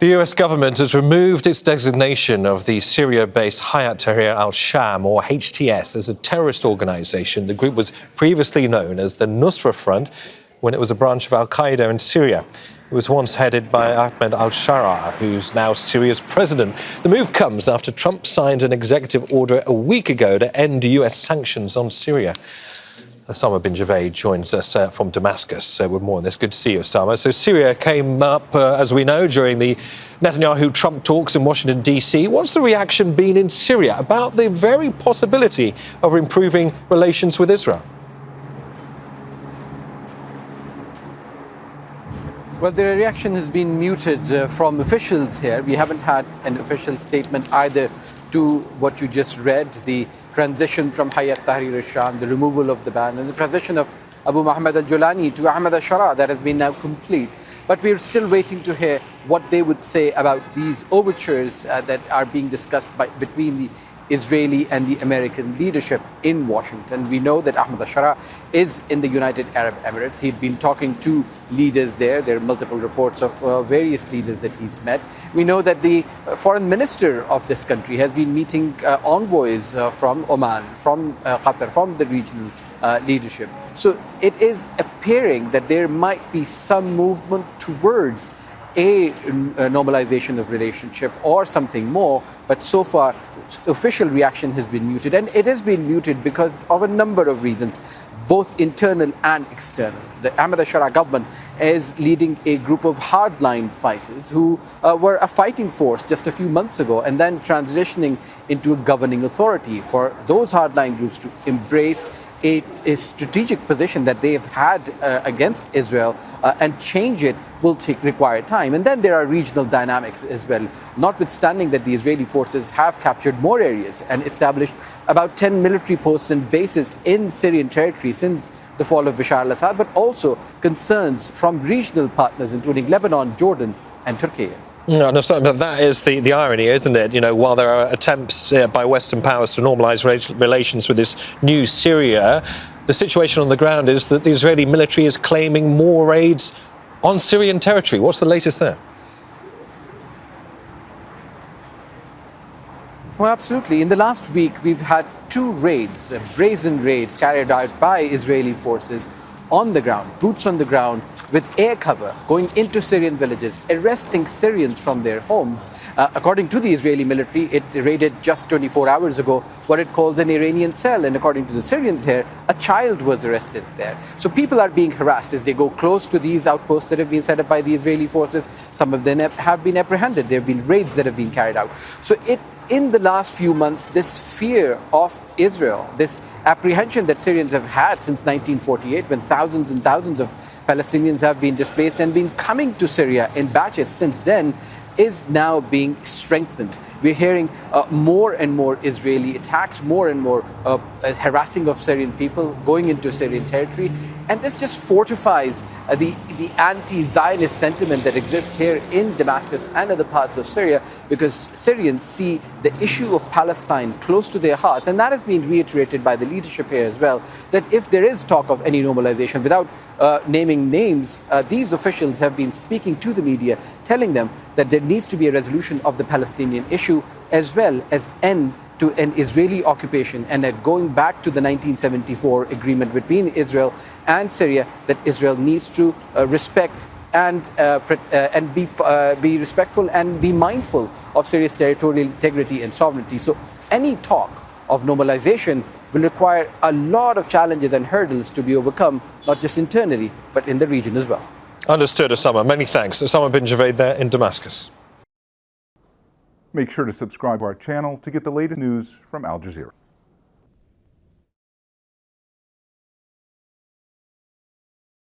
The US government has removed its designation of the Syria-based Hayat Tahrir al-Sham, or HTS, as a terrorist organisation. The group was previously known as the Nusra Front when it was a branch of al-Qaeda in Syria. It was once headed by Ahmed al-Shara, who's now Syria's president. The move comes after Trump signed an executive order a week ago to end US sanctions on Syria. Osama bin Javaid joins us from Damascus with more on this. Good to see you, Osama. So Syria came up, as we know, during the Netanyahu-Trump talks in Washington, D.C. What's the reaction been in Syria about the very possibility of improving relations with Israel? Well, the reaction has been muted from officials here. We haven't had an official statement either to what you just read, the transition from Hayat Tahrir al-Sham, the removal of the ban, and the transition of Abu Muhammad al-Julani to Ahmed al-Sharaa that has been now complete. But we're still waiting to hear what they would say about these overtures that are being discussed between the Israeli and the American leadership in Washington. We know that Ahmed al-Sharaa is in the United Arab Emirates. He'd been talking to leaders there. There are multiple reports of various leaders that he's met. We know that the foreign minister of this country has been meeting envoys from Oman, from Qatar, from the regional leadership. So it is appearing that there might be some movement towards a normalization of relationship or something more, but so far official reaction has been muted, and it has been muted because of a number of reasons, both internal and external. The Ahmed al-Sharaa government is leading a group of hardline fighters who were a fighting force just a few months ago and then transitioning into a governing authority. For those hardline groups to embrace a strategic position that they've had against Israel and change it will require time. And then there are regional dynamics as well, notwithstanding that the Israeli forces have captured more areas and established about 10 military posts and bases in Syrian territory since the fall of Bashar al-Assad, but also concerns from regional partners, including Lebanon, Jordan, and Turkey. No, but that is the irony, isn't it? You know, while there are attempts by Western powers to normalise relations with this new Syria, the situation on the ground is that the Israeli military is claiming more raids on Syrian territory. What's the latest there? Well, absolutely. In the last week, we've had two raids, brazen raids carried out by Israeli forces on the ground, boots on the ground, with air cover, going into Syrian villages, arresting Syrians from their homes. According to the Israeli military, it raided just 24 hours ago what it calls an Iranian cell. And according to the Syrians here, a child was arrested there. So people are being harassed as they go close to these outposts that have been set up by the Israeli forces. Some of them have been apprehended. There have been raids that have been carried out. So in the last few months, this fear of Israel, this apprehension that Syrians have had since 1948, when thousands and thousands of Palestinians have been displaced and been coming to Syria in batches since then, is now being strengthened. We're hearing more and more Israeli attacks, more and more harassing of Syrian people going into Syrian territory. And this just fortifies the anti-Zionist sentiment that exists here in Damascus and other parts of Syria, because Syrians see the issue of Palestine close to their hearts. And that has been reiterated by the leadership here as well, that if there is talk of any normalization, without naming names, these officials have been speaking to the media, telling them that there needs to be a resolution of the Palestinian issue, as well as end to an Israeli occupation and going back to the 1974 agreement between Israel and Syria, that Israel needs to respect and be respectful and be mindful of Syria's territorial integrity and sovereignty. So any talk of normalization will require a lot of challenges and hurdles to be overcome, not just internally, but in the region as well. Understood, Osama. Many thanks. Osama bin Javaid there in Damascus. Make sure to subscribe to our channel to get the latest news from Al Jazeera.